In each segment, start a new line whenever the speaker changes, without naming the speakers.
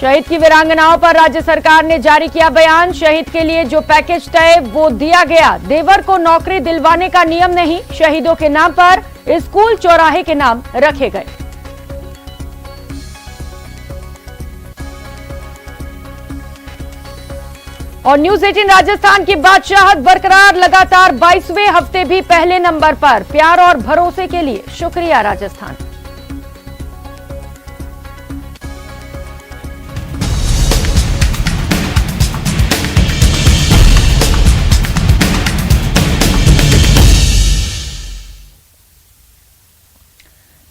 शहीद की वीरांगनाओं पर राज्य सरकार ने जारी किया बयान। शहीद के लिए जो पैकेज तय वो दिया गया। देवर को नौकरी दिलवाने का नियम नहीं, शहीदों के नाम पर स्कूल चौराहे के नाम रखे गए। और न्यूज 18 राजस्थान की बादशाहत बरकरार, लगातार 22वें हफ्ते भी पहले नंबर पर। प्यार और भरोसे के लिए शुक्रिया राजस्थान।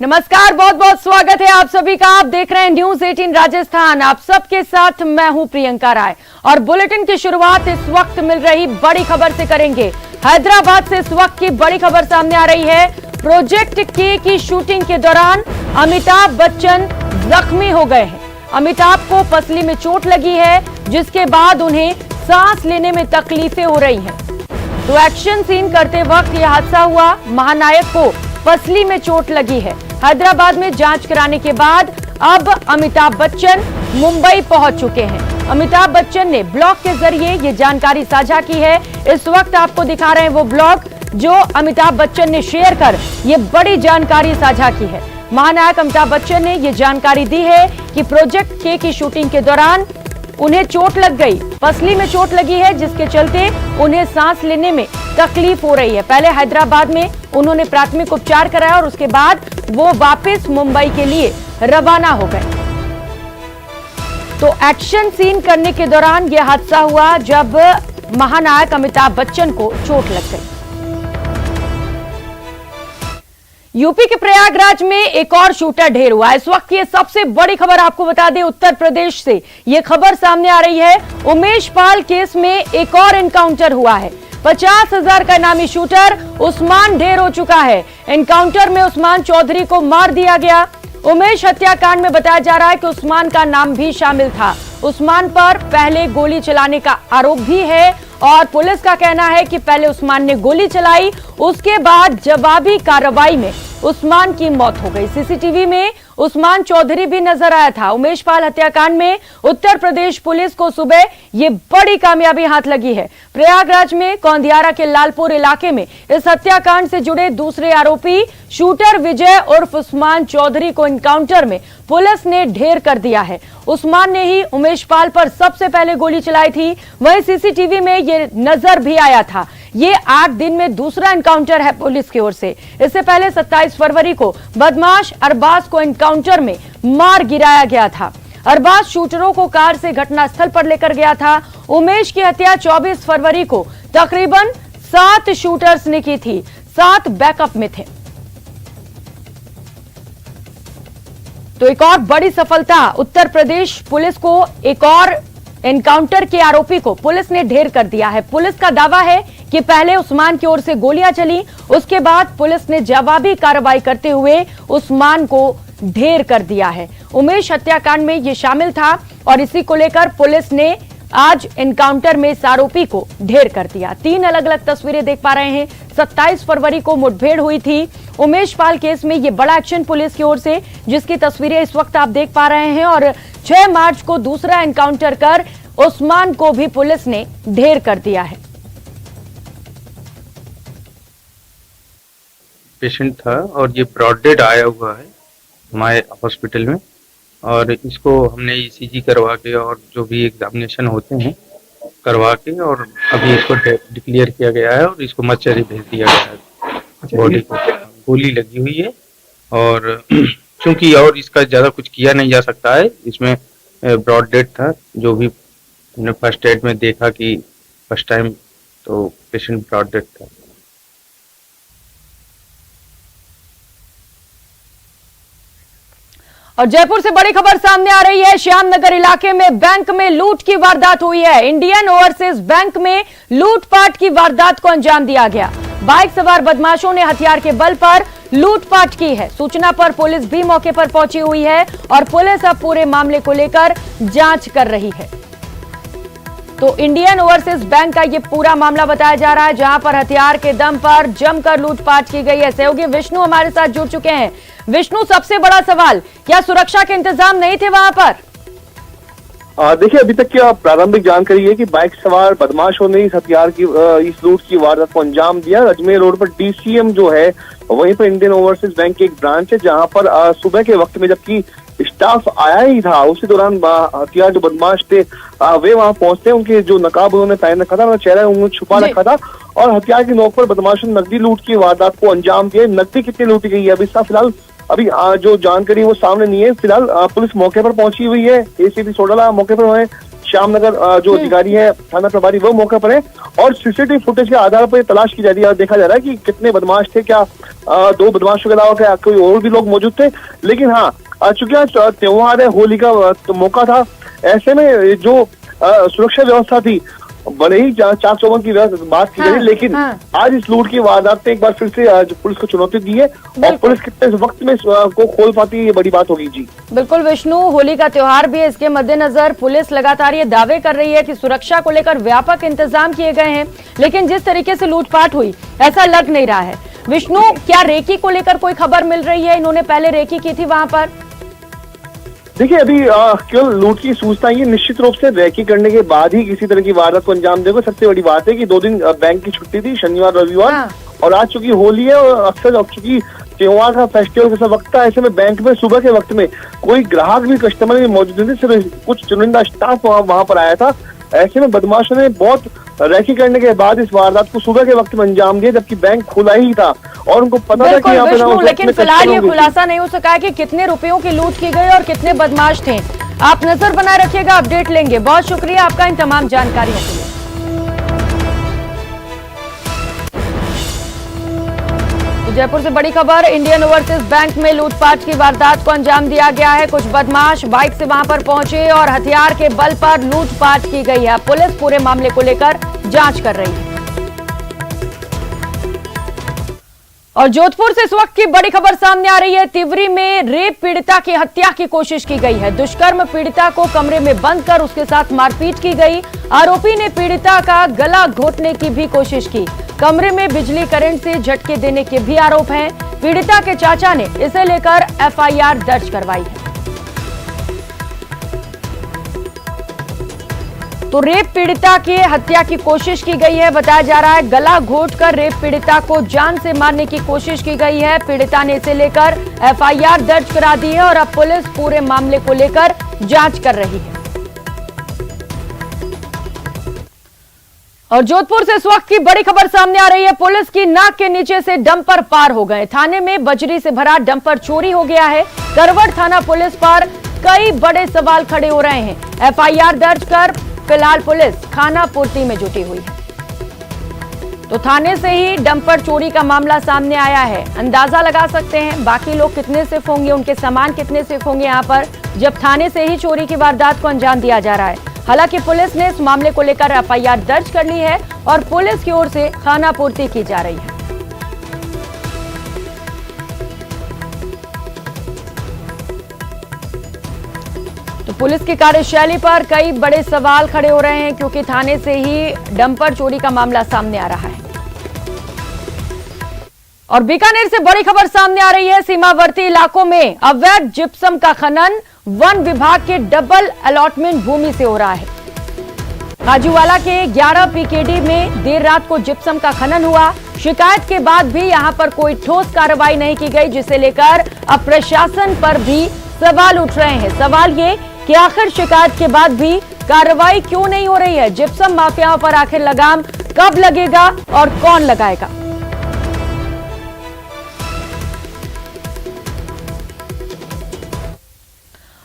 नमस्कार, बहुत बहुत स्वागत है आप सभी का। आप देख रहे हैं न्यूज 18 राजस्थान। आप सबके साथ मैं हूं प्रियंका राय और बुलेटिन की शुरुआत इस वक्त मिल रही बड़ी खबर से करेंगे। हैदराबाद से इस वक्त की बड़ी खबर सामने आ रही है। प्रोजेक्ट के की शूटिंग के दौरान अमिताभ बच्चन जख्मी हो गए हैं। अमिताभ को पसली में चोट लगी है, जिसके बाद उन्हें सांस लेने में तकलीफें हो रही हैं। तो एक्शन सीन करते वक्त यह हादसा हुआ। महानायक को पसली में चोट लगी है। हैदराबाद में जांच कराने के बाद अब अमिताभ बच्चन मुंबई पहुंच चुके हैं। अमिताभ बच्चन ने ब्लॉग के जरिए ये जानकारी साझा की है। इस वक्त आपको दिखा रहे हैं वो ब्लॉग जो अमिताभ बच्चन ने शेयर कर ये बड़ी जानकारी साझा की है। महानायक अमिताभ बच्चन ने ये जानकारी दी है कि प्रोजेक्ट के की शूटिंग के दौरान उन्हें चोट लग गई, पसली में चोट लगी है, जिसके चलते उन्हें सांस लेने में तकलीफ हो रही है। पहले हैदराबाद में उन्होंने प्राथमिक उपचार कराया और उसके बाद वो वापस मुंबई के लिए रवाना हो गए। तो एक्शन सीन करने के दौरान यह हादसा हुआ जब महानायक अमिताभ बच्चन को चोट लग गई। यूपी के प्रयागराज में एक और शूटर ढेर हुआ। इस वक्त की सबसे बड़ी खबर आपको बता दें, उत्तर प्रदेश से यह खबर सामने आ रही है। उमेश पाल केस में एक और एनकाउंटर हुआ है। 50,000 का इनामी शूटर उस्मान ढेर हो चुका है। एनकाउंटर में उस्मान चौधरी को मार दिया गया। उमेश हत्याकांड में बताया जा रहा है कि उस्मान का नाम भी शामिल था। उस्मान पर पहले गोली चलाने का आरोप भी है और पुलिस का कहना है कि पहले उस्मान ने गोली चलाई, उसके बाद जवाबी कार्रवाई में उस्मान की मौत हो गई। सीसीटीवी में उस्मान चौधरी भी नजर आया था। उमेश पाल हत्याकांड में उत्तर प्रदेश पुलिस को सुबह ये बड़ी कामयाबी हाथ लगी है। प्रयागराज में कौंदियारा के लालपुर इलाके में इस हत्याकांड से जुड़े दूसरे आरोपी शूटर विजय उर्फ उस्मान चौधरी को एनकाउंटर में पुलिस ने ढेर कर दिया है। उस्मान ने ही उमेश पाल पर सबसे पहले गोली चलाई थी। वहीं सीसीटीवी में ये नजर भी आया था। ये 8 दिन में दूसरा एनकाउंटर है पुलिस की ओर से। इससे पहले 27 फरवरी को बदमाश अरबाज को एनकाउंटर में मार गिराया गया था। अरबाज शूटरों को कार से घटनास्थल पर लेकर गया था। उमेश की हत्या 24 फरवरी को तकरीबन 7 शूटर्स ने की थी, 7 बैकअप में थे। तो एक और बड़ी सफलता उत्तर प्रदेश पुलिस को, एक और एनकाउंटर के आरोपी को पुलिस ने ढेर कर दिया है। पुलिस का दावा है कि पहले उस्मान की ओर से गोलियां चली, उसके बाद पुलिस ने जवाबी कार्रवाई करते हुए उस्मान को ढेर कर दिया है। उमेश हत्याकांड में यह शामिल था और इसी को लेकर पुलिस ने आज एनकाउंटर में इस आरोपी को ढेर कर दिया। 3 अलग अलग तस्वीरें देख पा रहे हैं। 27 फरवरी को मुठभेड़ हुई थी उमेश पाल केस में। यह बड़ा एक्शन पुलिस की ओर से, जिसकी तस्वीरें इस वक्त आप देख पा रहे हैं। और 6 मार्च को दूसरा एनकाउंटर कर उस्मान को भी पुलिस ने ढेर कर दिया है।
पेशेंट था और ये ब्रॉड डेड आया हुआ है हमारे हॉस्पिटल में और इसको हमने ईसीजी करवा के और जो भी एग्जामिनेशन होते हैं करवा के और अभी इसको डिक्लेयर किया गया है और इसको मर्चरी भेज दिया गया है। बॉडी को गोली लगी हुई है और क्योंकि और इसका ज़्यादा कुछ किया नहीं जा सकता है। इसमें ब्रॉड डेड था, जो भी हमने फर्स्ट एड में देखा कि फर्स्ट टाइम तो पेशेंट ब्रॉड डेड था।
और जयपुर से बड़ी खबर सामने आ रही है। श्यामनगर इलाके में बैंक में लूट की वारदात हुई है। इंडियन ओवरसीज बैंक में लूटपाट की वारदात को अंजाम दिया गया। बाइक सवार बदमाशों ने हथियार के बल पर लूटपाट की है। सूचना पर पुलिस भी मौके पर पहुंची हुई है और पुलिस अब पूरे मामले को लेकर जांच कर रही है। तो इंडियन ओवरसीज बैंक का ये पूरा मामला बताया जा रहा है, जहां पर हथियार के दम पर जमकर लूटपाट की गई है। सहयोगी विष्णु हमारे साथ जुड़ चुके हैं। विष्णु, सबसे बड़ा सवाल, क्या सुरक्षा के इंतजाम नहीं थे वहां पर?
देखिए, अभी तक की प्रारंभिक जानकारी है कि बाइक सवार बदमाशों ने इस हथियार की इस लूट की वारदात को अंजाम दिया। अजमेर रोड पर डीसीएम जो है वहीं पर इंडियन ओवरसीज बैंक की एक ब्रांच है, जहां पर सुबह के वक्त में जबकि स्टाफ आया ही था, उसी दौरान हथियार जो बदमाश थे वे वहां पहुंचते। उनके जो नकाब उन्होंने पहन रखा था, चेहरा उन्होंने छुपा रखा था और हथियार की नोक पर बदमाशों ने नकदी लूट की वारदात को अंजाम दिया। नकदी कितनी लूटी गई है अभी फिलहाल अभी जो जानकारी वो सामने नहीं है। फिलहाल पुलिस मौके पर पहुंची हुई है, एसीपी सोडाला मौके पर है, श्यामनगर जो अधिकारी है थाना प्रभारी वो मौके पर है और सीसीटीवी फुटेज के आधार पर तलाश की जा रही है। देखा जा रहा है कि कितने बदमाश थे, क्या 2 बदमाशों के अलावा क्या कोई और भी लोग मौजूद थे। लेकिन हाँ, चूंकि आज त्योहार है, होली का मौका था, ऐसे में जो सुरक्षा व्यवस्था थी बड़े ही चाक चौबंद की बात की गई। लेकिन आज इस लूट की वारदात ने एक बार फिर से आज पुलिस को चुनौती दी है और पुलिस कितने वक्त में को खोल पाती है, ये बड़ी बात होगी। जी
बिल्कुल विष्णु, होली का त्योहार भी है, इसके मद्देनजर पुलिस लगातार ये दावे कर रही है कि सुरक्षा को लेकर व्यापक इंतजाम किए गए हैं, लेकिन जिस तरीके से लूटपाट हुई ऐसा लग नहीं रहा है। विष्णु, क्या रेकी को लेकर कोई खबर मिल रही है? इन्होंने पहले रेकी की थी वहां पर?
देखिए, अभी केवल लूट की सूचना ये निश्चित रूप से रेकी करने के बाद ही किसी तरह की वारदात को अंजाम देगा। सबसे बड़ी बात है कि 2 दिन बैंक की छुट्टी थी, शनिवार रविवार, और आज चूंकि होली है और अक्सर चूंकि त्योहार का फेस्टिवल जैसा वक्त था, ऐसे में बैंक में सुबह के वक्त में कोई ग्राहक भी कस्टमर भी मौजूद नहीं थे, सिर्फ कुछ चुनिंदा स्टाफ वहां पर आया था। ऐसे में बदमाशों ने बहुत रेकी करने के बाद इस वारदात को सुबह के वक्त में अंजाम दिया, जबकि बैंक खुला ही था और उनको पता था कि यहाँ पे
लेकिन फिलहाल ये खुलासा नहीं हो सका कि कितने रुपयों की लूट की गई और कितने बदमाश थे। आप नजर बनाए रखिएगा, अपडेट लेंगे। बहुत शुक्रिया आपका इन तमाम जानकारियों के लिए। जयपुर से बड़ी खबर, इंडियन ओवरसीज बैंक में लूटपाट की वारदात को अंजाम दिया गया है। कुछ बदमाश बाइक से वहां पर पहुंचे और हथियार के बल पर लूटपाट की गई है। पुलिस पूरे मामले को लेकर जांच कर रही है। और जोधपुर से इस वक्त की बड़ी खबर सामने आ रही है। तिवरी में रेप पीड़िता की हत्या की कोशिश की गई है। दुष्कर्म पीड़िता को कमरे में बंद कर उसके साथ मारपीट की गई। आरोपी ने पीड़िता का गला घोटने की भी कोशिश की। कमरे में बिजली करंट से झटके देने के भी आरोप हैं। पीड़िता के चाचा ने इसे लेकर एफआईआर दर्ज करवाई है। तो रेप पीड़िता की हत्या की कोशिश की गई है। बताया जा रहा है गला घोटकर रेप पीड़िता को जान से मारने की कोशिश की गई है। पीड़िता ने इसे लेकर एफआईआर दर्ज करा दी है और अब पुलिस पूरे मामले को लेकर जांच कर रही है। और जोधपुर से इस वक्त की बड़ी खबर सामने आ रही है। पुलिस की नाक के नीचे से डंपर पार हो गए। थाने में बजरी से भरा डंपर चोरी हो गया है। करवट थाना पुलिस पर कई बड़े सवाल खड़े हो रहे हैं। एफआईआर दर्ज कर फिलहाल पुलिस खाना पूर्ति में जुटी हुई है। तो थाने से ही डंपर चोरी का मामला सामने आया है। अंदाजा लगा सकते हैं बाकी लोग कितने सिर्फ होंगे, उनके सामान कितने सिर्फ होंगे यहाँ पर, जब थाने से ही चोरी की वारदात को अंजाम दिया जा रहा है। हालांकि पुलिस ने इस मामले को लेकर एफआईआर दर्ज कर ली है और पुलिस की ओर से खाना पूर्ति की जा रही है। तो पुलिस की कार्यशैली पर कई बड़े सवाल खड़े हो रहे हैं, क्योंकि थाने से ही डंपर चोरी का मामला सामने आ रहा है। और बीकानेर से बड़ी खबर सामने आ रही है। सीमावर्ती इलाकों में अवैध जिप्सम का खनन वन विभाग के डबल अलॉटमेंट भूमि से हो रहा है। काजूवाला के 11 पीकेडी में देर रात को जिप्सम का खनन हुआ। शिकायत के बाद भी यहां पर कोई ठोस कार्रवाई नहीं की गई, जिसे लेकर अब प्रशासन पर भी सवाल उठ रहे हैं। सवाल ये कि आखिर शिकायत के बाद भी कार्रवाई क्यों नहीं हो रही है? जिप्सम माफियाओं पर आखिर लगाम कब लगेगा और कौन लगाएगा?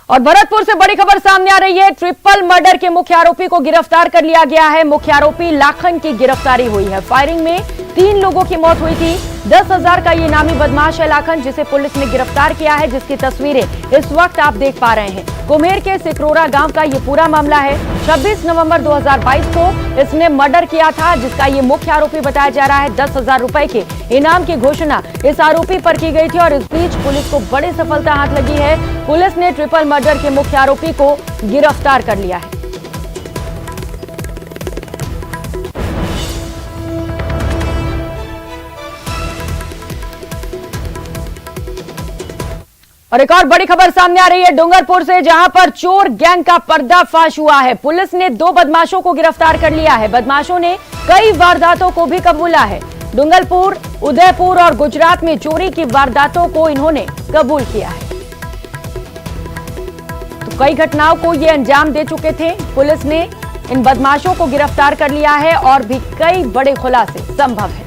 और भरतपुर से बड़ी खबर सामने आ रही है। ट्रिपल मर्डर के मुख्य आरोपी को गिरफ्तार कर लिया गया है। मुख्य आरोपी लाखन की गिरफ्तारी हुई है। फायरिंग में 3 लोगों की मौत हुई थी। 10,000 का ये नामी बदमाश है लाखन, जिसे पुलिस ने गिरफ्तार किया है, जिसकी तस्वीरें इस वक्त आप देख पा रहे हैं। कुम्हेर के सिकरोरा गांव का ये पूरा मामला है। 26 नवंबर 2022 को इसने मर्डर किया था, जिसका ये मुख्य आरोपी बताया जा रहा है। 10,000 रुपए के इनाम की घोषणा इस आरोपी पर की गई थी और इस बीच पुलिस को बड़ी सफलता हाथ लगी है। पुलिस ने ट्रिपल मर्डर के मुख्य आरोपी को गिरफ्तार कर लिया है। और एक और बड़ी खबर सामने आ रही है डूंगरपुर से, जहां पर चोर गैंग का पर्दाफाश हुआ है। पुलिस ने 2 बदमाशों को गिरफ्तार कर लिया है। बदमाशों ने कई वारदातों को भी कबूला है। डूंगरपुर, उदयपुर और गुजरात में चोरी की वारदातों को इन्होंने कबूल किया है। तो कई घटनाओं को ये अंजाम दे चुके थे। पुलिस ने इन बदमाशों को गिरफ्तार कर लिया है और भी कई बड़े खुलासे संभव है।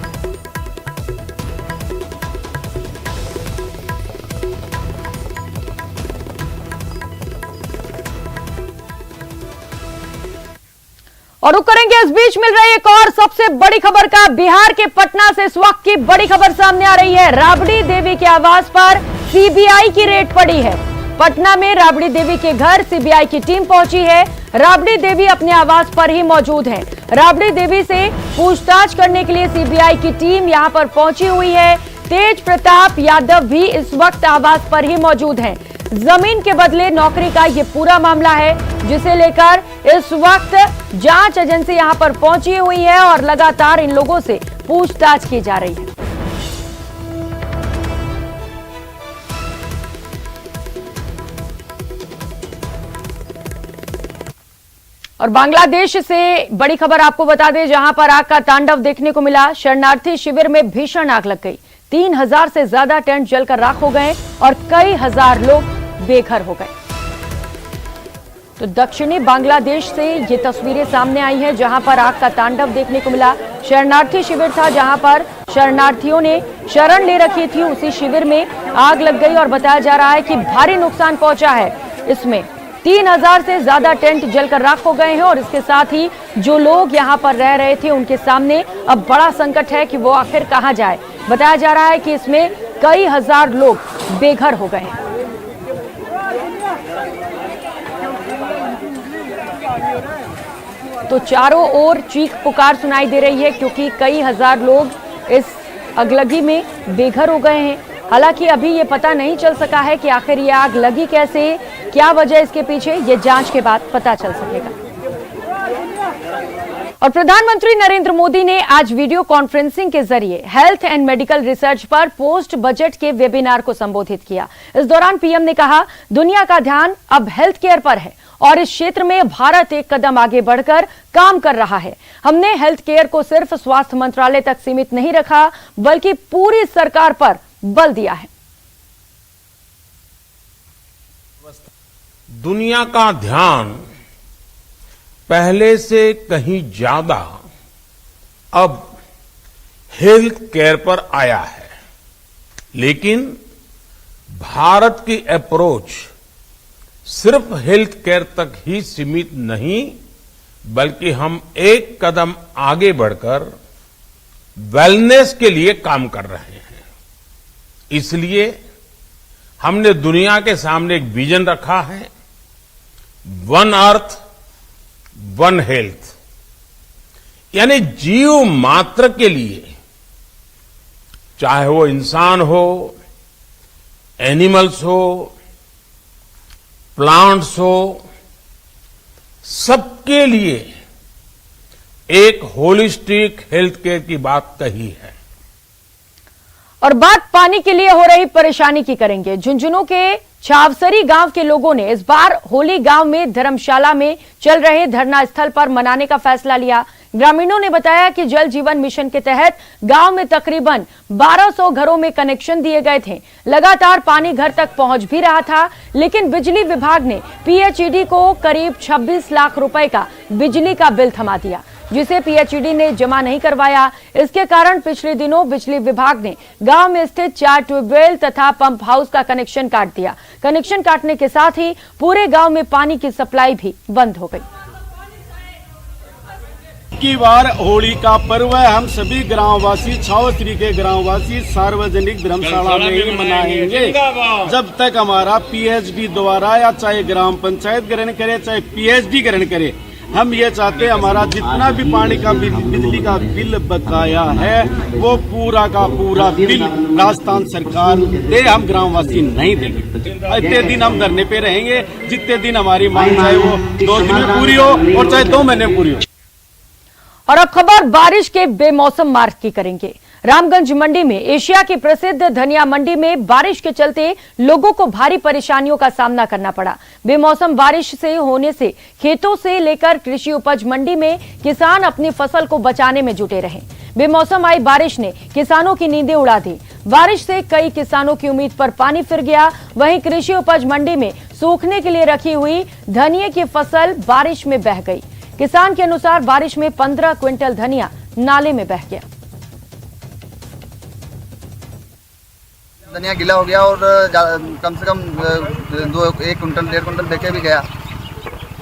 और रुक करेंगे इस बीच मिल रही एक और सबसे बड़ी खबर का। बिहार के पटना से इस वक्त की बड़ी खबर सामने आ रही है। राबड़ी देवी के आवास पर सीबीआई की रेड पड़ी है। पटना में राबड़ी देवी के घर सीबीआई की टीम पहुंची है। राबड़ी देवी अपने आवास पर ही मौजूद हैं। राबड़ी देवी से पूछताछ करने के लिए सीबीआई की टीम यहां पर पहुंची हुई है। तेज प्रताप यादव भी इस वक्त आवास पर ही मौजूद हैं। जमीन के बदले नौकरी का ये पूरा मामला है, जिसे लेकर इस वक्त जांच एजेंसी यहां पर पहुंची हुई है और लगातार इन लोगों से पूछताछ की जा रही है। और बांग्लादेश से बड़ी खबर आपको बता दें, जहां पर आग का तांडव देखने को मिला। शरणार्थी शिविर में भीषण आग लग गई। 3000 से ज्यादा टेंट जलकर राख हो गए और कई हजार लोग बेघर हो गए। तो दक्षिणी बांग्लादेश से ये तस्वीरें सामने आई हैं, जहां पर आग का तांडव देखने को मिला। शरणार्थी शिविर था, जहां पर शरणार्थियों ने शरण ले रखी थी। उसी शिविर में आग लग गई और बताया जा रहा है कि भारी नुकसान पहुंचा है। इसमें 3000 से ज्यादा टेंट जलकर राख हो गए हैं और इसके साथ ही जो लोग यहां पर रह रहे थे उनके सामने अब बड़ा संकट है कि वो आखिर कहां जाए। बताया जा रहा है कि इसमें कई हजार लोग बेघर हो गए हैं। तो चारों ओर चीख पुकार सुनाई दे रही है, क्योंकि कई हजार लोग इस अगलगी में बेघर हो गए हैं। हालांकि अभी ये पता नहीं चल सका है कि आखिर ये आग लगी कैसे, क्या वजह इसके पीछे, ये जांच के बाद पता चल सकेगा। और प्रधानमंत्री नरेंद्र मोदी ने आज वीडियो कॉन्फ्रेंसिंग के जरिए हेल्थ एंड मेडिकल रिसर्च पर पोस्ट बजट के वेबिनार को संबोधित किया। इस दौरान पीएम ने कहा, दुनिया का ध्यान अब हेल्थ केयर पर है और इस क्षेत्र में भारत एक कदम आगे बढ़कर काम कर रहा है। हमने हेल्थ केयर को सिर्फ स्वास्थ्य मंत्रालय तक सीमित नहीं रखा, बल्कि पूरी सरकार पर बल दिया है।
दुनिया का ध्यान पहले से कहीं ज्यादा अब हेल्थ केयर पर आया है, लेकिन भारत की अप्रोच सिर्फ हेल्थ केयर तक ही सीमित नहीं, बल्कि हम एक कदम आगे बढ़कर वेलनेस के लिए काम कर रहे हैं। इसलिए हमने दुनिया के सामने एक विजन रखा है, वन अर्थ वन हेल्थ, यानी जीव मात्र के लिए, चाहे वो इंसान हो, एनिमल्स हो, प्लांट्स हो, सबके लिए एक होलिस्टिक हेल्थ केयर की बात कही है।
और बात पानी के लिए हो रही परेशानी की करेंगे। झुंझुनू के छावसरी गांव के लोगों ने इस बार होली गांव में धर्मशाला में चल रहे धरना स्थल पर मनाने का फैसला लिया। ग्रामीणों ने बताया कि जल जीवन मिशन के तहत गांव में तकरीबन 1200 घरों में कनेक्शन दिए गए थे। लगातार पानी घर तक पहुंच भी रहा था, लेकिन बिजली विभाग ने पीएचईडी को करीब 26 लाख रुपए का बिजली का बिल थमा दिया, जिसे पीएचईडी ने जमा नहीं करवाया। इसके कारण पिछले दिनों बिजली विभाग ने गांव में स्थित 4 ट्यूबवेल तथा पंप हाउस का कनेक्शन काट दिया। कनेक्शन काटने के साथ ही पूरे गांव में पानी की सप्लाई भी बंद हो गई।
की बार होली का पर्व है, हम सभी ग्रामवासी, छावसरी के ग्रामवासी सार्वजनिक धर्मशाला में ही मनाएंगे। जब तक हमारा पीएचडी द्वारा, या चाहे ग्राम पंचायत ग्रहण करे चाहे पीएचडी ग्रहण करे, हम ये चाहते हैं हमारा जितना भी पानी का बिजली का बिल बकाया है वो पूरा का पूरा बिल राजस्थान सरकार दे, हम ग्रामवासी नहीं देंगे। इतने दिन हम धरने पे रहेंगे जितने दिन हमारी मांग, चाहे वो 2 दिन में पूरी हो और चाहे 2 महीने पूरी हो।
और अब खबर बारिश के बेमौसम मार्ग की करेंगे। रामगंज मंडी में एशिया की प्रसिद्ध धनिया मंडी में बारिश के चलते लोगों को भारी परेशानियों का सामना करना पड़ा। बेमौसम बारिश से होने से खेतों से लेकर कृषि उपज मंडी में किसान अपनी फसल को बचाने में जुटे रहे। बेमौसम आई बारिश ने किसानों की नींदें उड़ा दी। बारिश से कई किसानों की उम्मीद पर पानी फिर गया। वहीं कृषि उपज मंडी में सूखने के लिए रखी हुई धनिया की फसल बारिश में बह गई। किसान के अनुसार बारिश में 15 क्विंटल धनिया नाले में बह गया।
धनिया गीला हो गया और कम से कम 1 कुंटल 1.5 कुंटल बेचे भी गया।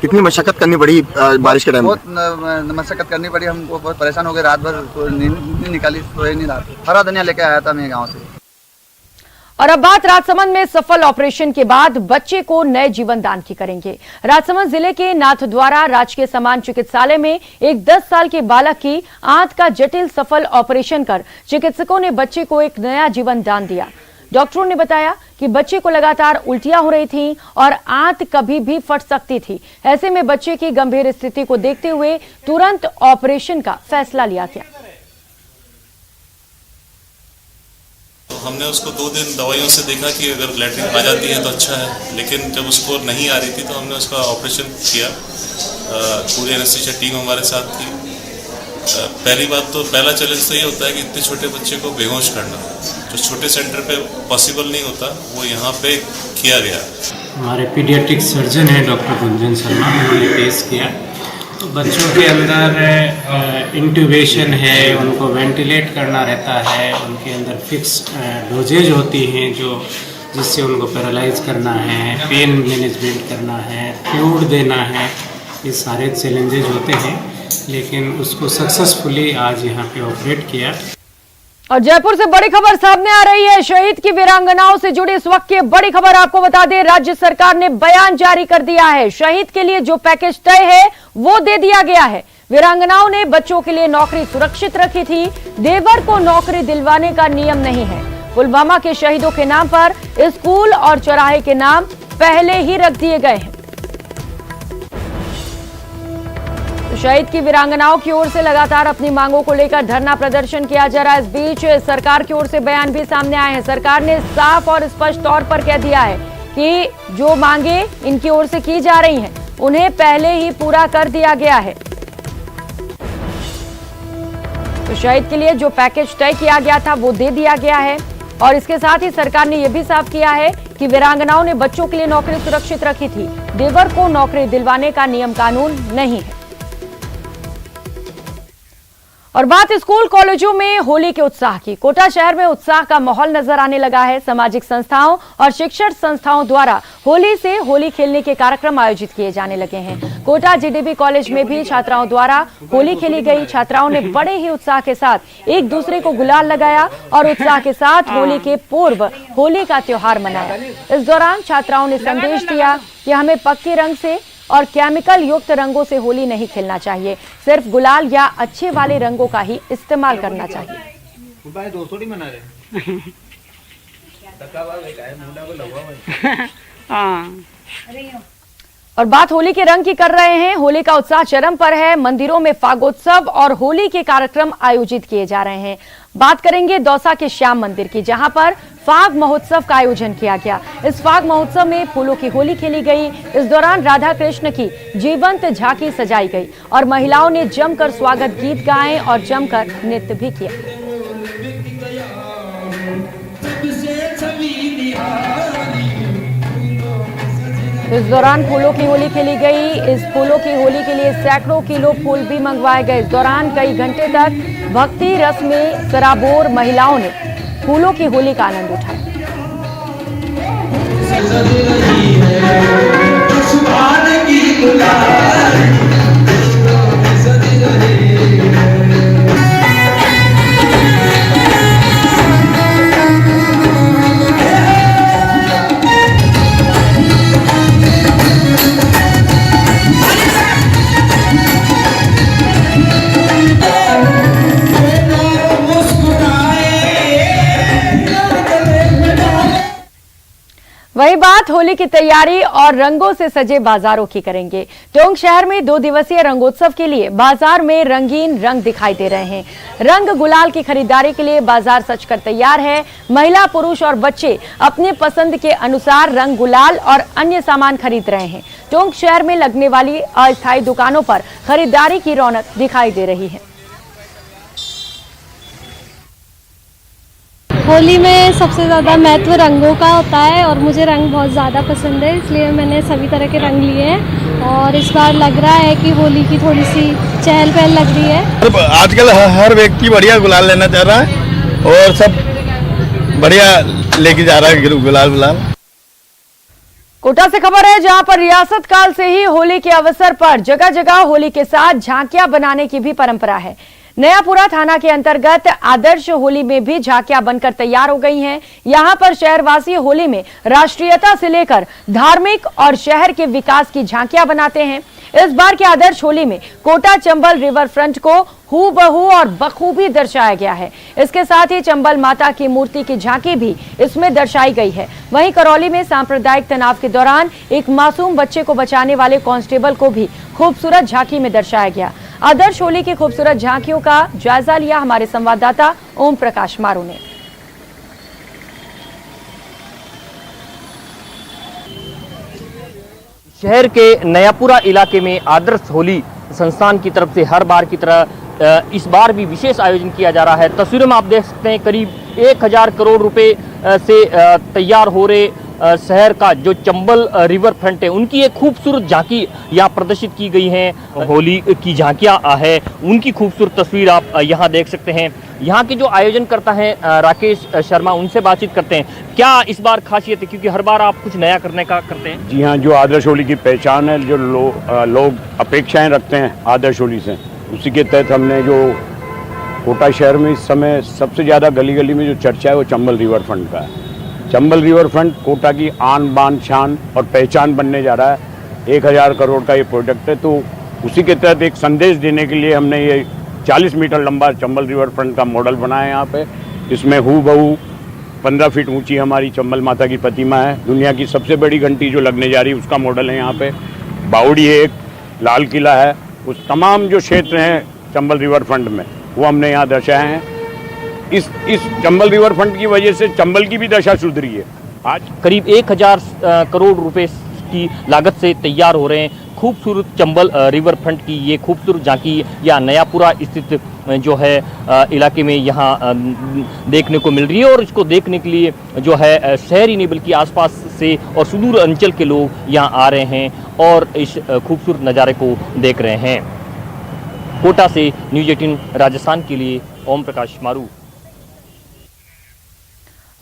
कितनी मशक्कत करनी पड़ी बारिश के टाइम में?
बहुत मशक्कत करनी पड़ी, हमको बहुत परेशान हो गए। रात भर नींद निकाली, सोए नहीं रात। हरा धनिया लेके आया था मैं गांव से।
और अब बात राजसमंद में सफल ऑपरेशन के बाद बच्चे को नए जीवन दान की करेंगे। राजसमंद जिले के नाथद्वारा राजकीय समान चिकित्सालय में एक 10 साल के बालक की आंत का जटिल सफल ऑपरेशन कर चिकित्सकों ने बच्चे को एक नया जीवन दान दिया। डॉक्टरों ने बताया कि बच्चे को लगातार उल्टियां हो रही थीं और आंत कभी भी फट सकती थी। ऐसे में बच्चे की गंभीर स्थिति को देखते हुए तुरंत ऑपरेशन का फैसला लिया गया।
तो हमने उसको 2 दिन दवाइयों से देखा कि अगर लैट्रिन आ जाती है तो अच्छा है, लेकिन जब उसको नहीं आ रही थी तो हमने उसका ऑपरेशन किया। पूरी एनेस्थीसिया टीम हमारे साथ थी। पहली बात तो पहला चैलेंज तो ये होता है कि इतने छोटे बच्चे को बेहोश करना, जो छोटे सेंटर पे पॉसिबल नहीं होता, वो यहाँ पे किया गया।
हमारे पीडियाट्रिक सर्जन हैं डॉक्टर गुंजन शर्मा, उन्होंने टेस्ट किया तो बच्चों के अंदर इंट्यूबेशन है, उनको वेंटिलेट करना रहता है, उनके अंदर फिक्स डोजेज होती हैं जो जिससे उनको पैरालाइज करना है, पेन मैनेजमेंट करना है, फ्लूइड देना है। ये सारे चैलेंजेज होते हैं, लेकिन उसको सक्सेसफुली आज यहाँ पे ऑपरेट किया।
और जयपुर से बड़ी खबर सामने आ रही है। शहीद की वीरांगनाओं से जुड़ी इस वक्त की बड़ी खबर आपको बता दें, राज्य सरकार ने बयान जारी कर दिया है। शहीद के लिए जो पैकेज तय है वो दे दिया गया है। वीरांगनाओं ने बच्चों के लिए नौकरी सुरक्षित रखी थी। देवर को नौकरी दिलवाने का नियम नहीं है। पुलवामा के शहीदों के नाम पर स्कूल और चौराहे के नाम पहले ही रख दिए गए हैं। शहीद की वीरांगनाओं की ओर से लगातार अपनी मांगों को लेकर धरना प्रदर्शन किया जा रहा है। इस बीच सरकार की ओर से बयान भी सामने आए हैं। सरकार ने साफ और स्पष्ट तौर पर कह दिया है कि जो मांगे इनकी ओर से की जा रही हैं, उन्हें पहले ही पूरा कर दिया गया है। तो शहीद के लिए जो पैकेज तय किया गया था वो दे दिया गया है। और इसके साथ ही सरकार ने यह भी साफ किया है कि वीरांगनाओं ने बच्चों के लिए नौकरी सुरक्षित रखी थी। देवर को नौकरी दिलवाने का नियम कानून नहीं है। और बात स्कूल कॉलेजों में होली के उत्साह की। कोटा शहर में उत्साह का माहौल नजर आने लगा है। सामाजिक संस्थाओं और शिक्षण संस्थाओं द्वारा होली से होली खेलने के कार्यक्रम आयोजित किए जाने लगे हैं। कोटा जीडीबी कॉलेज में भी छात्राओं द्वारा होली खेली गई। छात्राओं ने बड़े ही उत्साह के साथ एक दूसरे को गुलाल लगाया और उत्साह के साथ होली के पूर्व होली का त्योहार मनाया। इस दौरान छात्राओं ने संदेश दिया कि हमें पक्के रंग से और केमिकल युक्त रंगों से होली नहीं खेलना चाहिए, सिर्फ गुलाल या अच्छे वाले रंगों का ही इस्तेमाल करना चाहिए। और बात होली के रंग की कर रहे हैं। होली का उत्साह चरम पर है। मंदिरों में फागोत्सव और होली के कार्यक्रम आयोजित किए जा रहे हैं। बात करेंगे दौसा के श्याम मंदिर की, जहां पर फाग महोत्सव का आयोजन किया गया। इस फाग महोत्सव में फूलों की होली खेली गई। इस दौरान राधा कृष्ण की जीवंत झांकी सजाई गई और महिलाओं ने जमकर स्वागत गीत गाए और जमकर नृत्य भी किया। इस दौरान फूलों की होली खेली गई। इस फूलों की होली के लिए सैकड़ों किलो फूल भी मंगवाए गए। इस दौरान कई घंटे तक भक्ति रस में सराबोर महिलाओं ने फूलों की होली का आनंद उठाया। वही बात होली होली की तैयारी और रंगों से सजे बाजारों की करेंगे। टोंक शहर में 2 दिवसीय रंगोत्सव के लिए बाजार में रंगीन रंग दिखाई दे रहे हैं। रंग गुलाल की खरीदारी के लिए बाजार सजकर तैयार है। महिला, पुरुष और बच्चे अपने पसंद के अनुसार रंग गुलाल और अन्य सामान खरीद रहे हैं। टोंक शहर में लगने वाली अस्थायी दुकानों पर खरीदारी की रौनक दिखाई दे रही है।
होली में सबसे ज़्यादा महत्व रंगों का होता है और मुझे रंग बहुत ज़्यादा पसंद है, इसलिए मैंने सभी तरह के रंग लिए हैं। और इस बार लग रहा है कि होली की थोड़ी सी चहल पहल लग रही है।
आजकल हर व्यक्ति बढ़िया गुलाल लेना चाह रहा है और सब बढ़िया लेके जा रहा है गुलाल।
कोटा से खबर है, जहां पर रियासत काल से ही होली के अवसर पर जगह जगह होली के साथ झांकियां बनाने की भी परंपरा है। नयापुरा थाना के अंतर्गत आदर्श होली में भी झांकियां बनकर तैयार हो गई हैं। यहां पर शहरवासी होली में राष्ट्रीयता से लेकर धार्मिक और शहर के विकास की झांकियां बनाते हैं। इस बार के आदर्श होली में कोटा चंबल रिवर फ्रंट को हूबहू और बखूबी दर्शाया गया है। इसके साथ ही चंबल माता की मूर्ति की झांकी भी इसमें दर्शाई गई है। वहीं करौली में सांप्रदायिक तनाव के दौरान एक मासूम बच्चे को बचाने वाले कांस्टेबल को भी खूबसूरत झांकी में दर्शाया गया। आदर्श होली की खूबसूरत झांकियों का जायजा लिया हमारे संवाददाता ओम प्रकाश मारू ने।
शहर के नयापुरा इलाके में आदर्श होली संस्थान की तरफ से हर बार की तरह इस बार भी विशेष आयोजन किया जा रहा है। तस्वीरों में आप देख सकते हैं करीब 1000 करोड़ रुपए से तैयार हो रहे शहर का जो चंबल रिवर फ्रंट है, उनकी एक खूबसूरत झांकी यहाँ प्रदर्शित की गई है। होली की झांकियाँ है, उनकी खूबसूरत तस्वीर आप यहाँ देख सकते हैं। यहाँ के जो आयोजन करता है राकेश शर्मा, उनसे बातचीत करते हैं। क्या इस बार खासियत है, क्योंकि हर बार आप कुछ नया करने का करते हैं?
जी हाँ, जो आदर्श होली की पहचान है, जो लोग अपेक्षाएं रखते हैं आदर्श होली से, उसी के तहत हमने जो कोटा शहर में इस समय सबसे ज़्यादा गली गली में जो चर्चा है वो चंबल रिवर फ्रंट का है। चंबल रिवर फ्रंट कोटा की आन बान शान और पहचान बनने जा रहा है। 1000 करोड़ का ये प्रोजेक्ट है, तो उसी के तहत एक संदेश देने के लिए हमने ये 40 मीटर लंबा चंबल रिवर फ्रंट का मॉडल बनाया है। यहाँ पे इसमें हूबहू 15 फीट ऊंची हमारी चंबल माता की प्रतिमा है। दुनिया की सबसे बड़ी घंटी जो लगने जा रही है उसका मॉडल है। यहाँ पे बावड़ी है, एक लाल किला है, उस तमाम जो क्षेत्र हैं चंबल रिवर फ्रंट में वो हमने यहाँ दर्शाए हैं। इस चंबल रिवर फ्रंट की वजह से चंबल की भी दशा सुधरी है। आज
करीब 1000 करोड़ रुपए की लागत से तैयार हो रहे हैं खूबसूरत चंबल रिवर फ्रंट की ये खूबसूरत झांकी या नयापुरा स्थित जो है इलाके में यहाँ देखने को मिल रही है। और इसको देखने के लिए जो है शहर ही नहीं बल्कि आसपास से और सुदूर अंचल के लोग यहाँ आ रहे हैं और इस खूबसूरत नज़ारे को देख रहे हैं। कोटा से न्यूज़ 18 राजस्थान के लिए ओम प्रकाश मारू।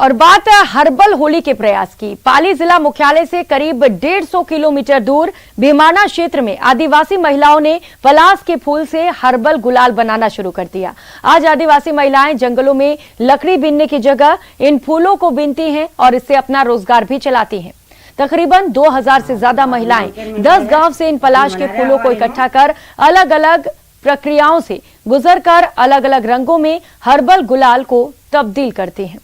और बात है हर्बल होली के प्रयास की। पाली जिला मुख्यालय से करीब 150 किलोमीटर दूर भीमाना क्षेत्र में आदिवासी महिलाओं ने पलास के फूल से हर्बल गुलाल बनाना शुरू कर दिया। आज आदिवासी महिलाएं जंगलों में लकड़ी बीनने की जगह इन फूलों को बीनती हैं और इससे अपना रोजगार भी चलाती हैं। तकरीबन 2000 से ज्यादा महिलाएं 10 गांव से इन पलाश के फूलों को इकट्ठा कर अलग अलग प्रक्रियाओं से गुजरकर अलग अलग रंगों में हर्बल गुलाल को तब्दील करती हैं।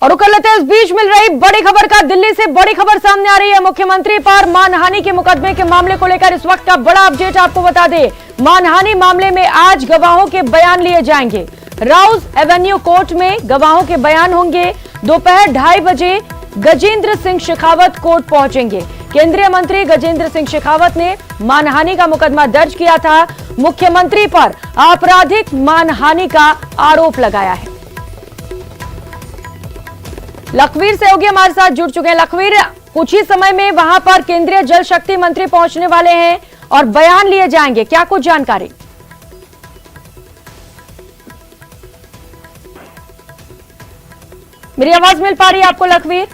और कर लेते हैं इस बीच मिल रही बड़ी खबर का। दिल्ली से बड़ी खबर सामने आ रही है। मुख्यमंत्री पर मानहानि के मुकदमे के मामले को लेकर इस वक्त का बड़ा अपडेट आपको बता दें। मानहानि मामले में आज गवाहों के बयान लिए जाएंगे। राउज एवेन्यू कोर्ट में गवाहों के बयान होंगे। दोपहर 2:30 बजे गजेंद्र सिंह शेखावत कोर्ट पहुंचेंगे। केंद्रीय मंत्री गजेंद्र सिंह शेखावत ने मानहानि का मुकदमा दर्ज किया था। मुख्यमंत्री पर आपराधिक मानहानि का आरोप लगाया है। लखवीर सहयोगी हमारे साथ जुड़ चुके हैं। लखवीर, कुछ ही समय में वहां पर केंद्रीय जल शक्ति मंत्री पहुंचने वाले हैं और बयान लिए जाएंगे, क्या कुछ जानकारी? मेरी आवाज मिल पा रही है आपको लखवीर?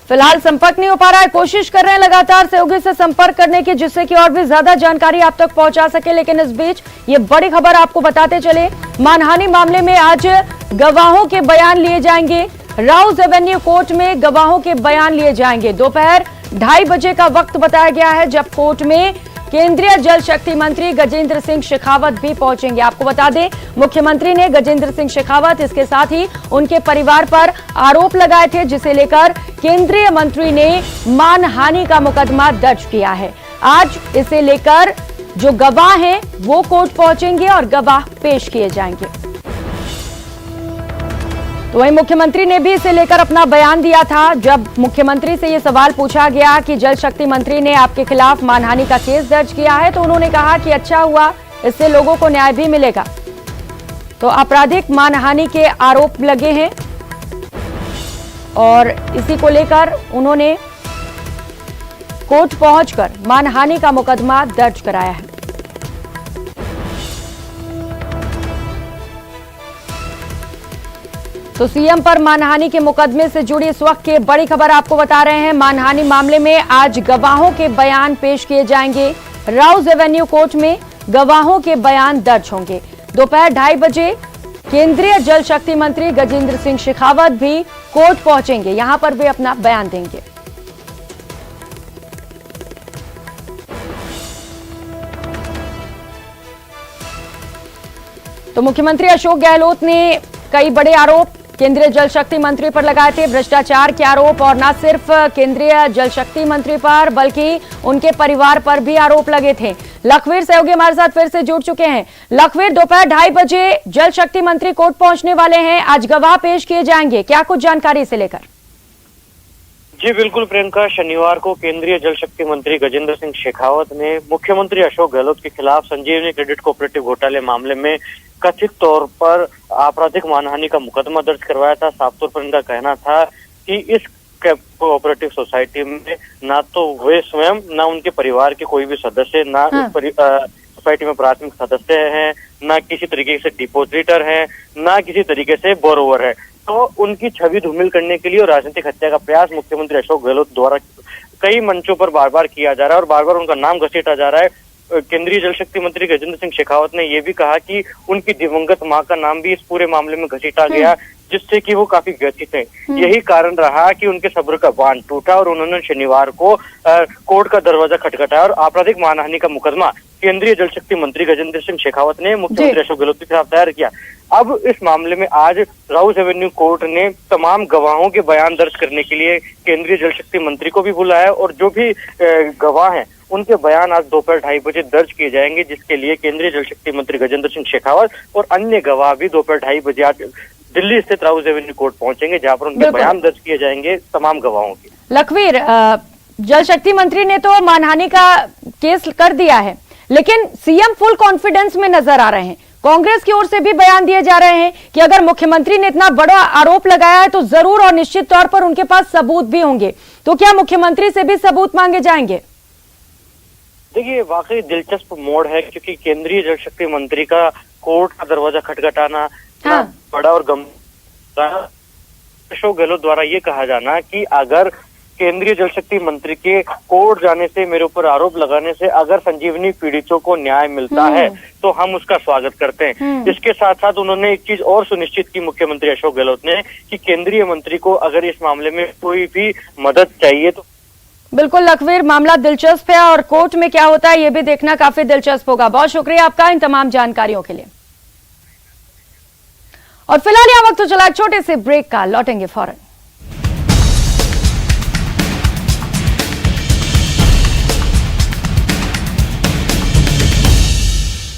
फिलहाल संपर्क नहीं हो पा रहा है। कोशिश कर रहे हैं लगातार सहयोगी से संपर्क करने की, जिससे कि और भी ज्यादा जानकारी आप तक पहुंचा सके। लेकिन इस बीच ये बड़ी खबर आपको बताते चले। मानहानि मामले में आज गवाहों के बयान लिए जाएंगे। राउज एवेन्यू कोर्ट में गवाहों के बयान लिए जाएंगे। दोपहर 2:30 बजे का वक्त बताया गया है जब कोर्ट में केंद्रीय जल शक्ति मंत्री गजेंद्र सिंह शेखावत भी पहुंचेंगे। आपको बता दें, मुख्यमंत्री ने गजेंद्र सिंह शेखावत, इसके साथ ही उनके परिवार पर आरोप लगाए थे, जिसे लेकर केंद्रीय मंत्री ने मानहानि का मुकदमा दर्ज किया है। आज इसे लेकर जो गवाह हैं वो कोर्ट पहुंचेंगे और गवाह पेश किए जाएंगे। तो वहीं मुख्यमंत्री ने भी इसे लेकर अपना बयान दिया था। जब मुख्यमंत्री से यह सवाल पूछा गया कि जल शक्ति मंत्री ने आपके खिलाफ मानहानि का केस दर्ज किया है, तो उन्होंने कहा कि अच्छा हुआ, इससे लोगों को न्याय भी मिलेगा। तो आपराधिक मानहानि के आरोप लगे हैं और इसी को लेकर उन्होंने कोर्ट पहुंचकर मानहानि का मुकदमा दर्ज कराया है। तो सीएम पर मानहानि के मुकदमे से जुड़ी इस वक्त की बड़ी खबर आपको बता रहे हैं। मानहानि मामले में आज गवाहों के बयान पेश किए जाएंगे। राउज एवेन्यू कोर्ट में गवाहों के बयान दर्ज होंगे। दोपहर 2:30 बजे केंद्रीय जल शक्ति मंत्री गजेंद्र सिंह शेखावत भी कोर्ट पहुंचेंगे, यहां पर वे अपना बयान देंगे। तो मुख्यमंत्री अशोक गहलोत ने कई बड़े आरोप केंद्रीय जल शक्ति मंत्री पर लगाए थे, भ्रष्टाचार के आरोप, और न सिर्फ केंद्रीय जल शक्ति मंत्री पर बल्कि उनके परिवार पर भी आरोप लगे थे। लखवीर सहयोगी हमारे साथ फिर से जुड़ चुके हैं। लखवीर, दोपहर 2:30 बजे जल शक्ति मंत्री कोर्ट पहुंचने वाले हैं, आज गवाह पेश किए जाएंगे, क्या कुछ जानकारी इसे लेकर?
जी बिल्कुल प्रियंका, शनिवार को केंद्रीय जल शक्ति मंत्री गजेंद्र सिंह शेखावत ने मुख्यमंत्री अशोक गहलोत के खिलाफ संजीवनी क्रेडिट कोऑपरेटिव घोटाले मामले में कथित तौर पर आपराधिक मानहानि का मुकदमा दर्ज करवाया था। साफ तौर पर इनका कहना था कि इस कोऑपरेटिव सोसाइटी में ना तो वे स्वयं, ना उनके परिवार के कोई भी सदस्य, ना सोसाइटी में प्राथमिक सदस्य हैं, ना किसी तरीके से डिपोजिटर हैं, ना किसी तरीके से बोरोवर है। तो उनकी छवि धूमिल करने के लिए और राजनीतिक हत्या का प्रयास मुख्यमंत्री अशोक गहलोत द्वारा कई मंचों पर बार बार किया जा रहा है और बार बार उनका नाम घसीटा जा रहा है। केंद्रीय जल शक्ति मंत्री गजेंद्र सिंह शेखावत ने यह भी कहा कि उनकी दिवंगत मां का नाम भी इस पूरे मामले में घसीटा गया, जिससे कि वो काफी व्यथित है। यही कारण रहा कि उनके सब्र का बांध टूटा और उन्होंने शनिवार को कोर्ट का दरवाजा खटखटाया और आपराधिक मानहानि का मुकदमा केंद्रीय जल शक्ति मंत्री गजेंद्र सिंह शेखावत ने मुख्यमंत्री अशोक गहलोत के खिलाफ दायर किया। अब इस मामले में आज राउज एवेन्यू कोर्ट ने तमाम गवाहों के बयान दर्ज करने के लिए केंद्रीय जल शक्ति मंत्री को भी बुलाया और जो भी गवाह हैं उनके बयान आज दोपहर 2:30 बजे दर्ज किए जाएंगे, जिसके लिए केंद्रीय जल शक्ति मंत्री गजेंद्र सिंह शेखावत और अन्य गवाह भी दोपहर 2:30 बजे आज दिल्ली स्थित राउज एवेन्यू कोर्ट पहुंचेंगे, जहां पर उनके बयान दर्ज किए जाएंगे तमाम गवाहों के।
लखवीर, जल शक्ति मंत्री ने तो मानहानि का केस कर दिया है, लेकिन सीएम फुल कॉन्फिडेंस में नजर आ रहे हैं। कांग्रेस की ओर से भी बयान दिए जा रहे हैं कि अगर मुख्यमंत्री ने इतना बड़ा आरोप लगाया है तो जरूर और निश्चित तौर पर उनके पास सबूत भी होंगे। तो क्या मुख्यमंत्री से भी सबूत मांगे जाएंगे?
देखिए, वाकई दिलचस्प मोड़ है, क्योंकि केंद्रीय जल शक्ति मंत्री का कोर्ट का दरवाजा खटखटाना बड़ा और गंभीर। अशोक गहलोत द्वारा ये कहा जाना कि अगर केंद्रीय जल शक्ति मंत्री के कोर्ट जाने से, मेरे ऊपर आरोप लगाने से अगर संजीवनी पीड़ितों को न्याय मिलता है तो हम उसका स्वागत करते हैं। इसके साथ साथ उन्होंने एक चीज और सुनिश्चित की मुख्यमंत्री अशोक गहलोत ने कि केंद्रीय मंत्री को अगर इस मामले में कोई भी मदद चाहिए तो।
बिल्कुल लखवीर, मामला दिलचस्प है और कोर्ट में क्या होता है ये भी देखना काफी दिलचस्प होगा। बहुत शुक्रिया आपका इन तमाम जानकारियों के लिए। और फिलहाल यह वक्त तो चला छोटे से ब्रेक का, लौटेंगे फौरन।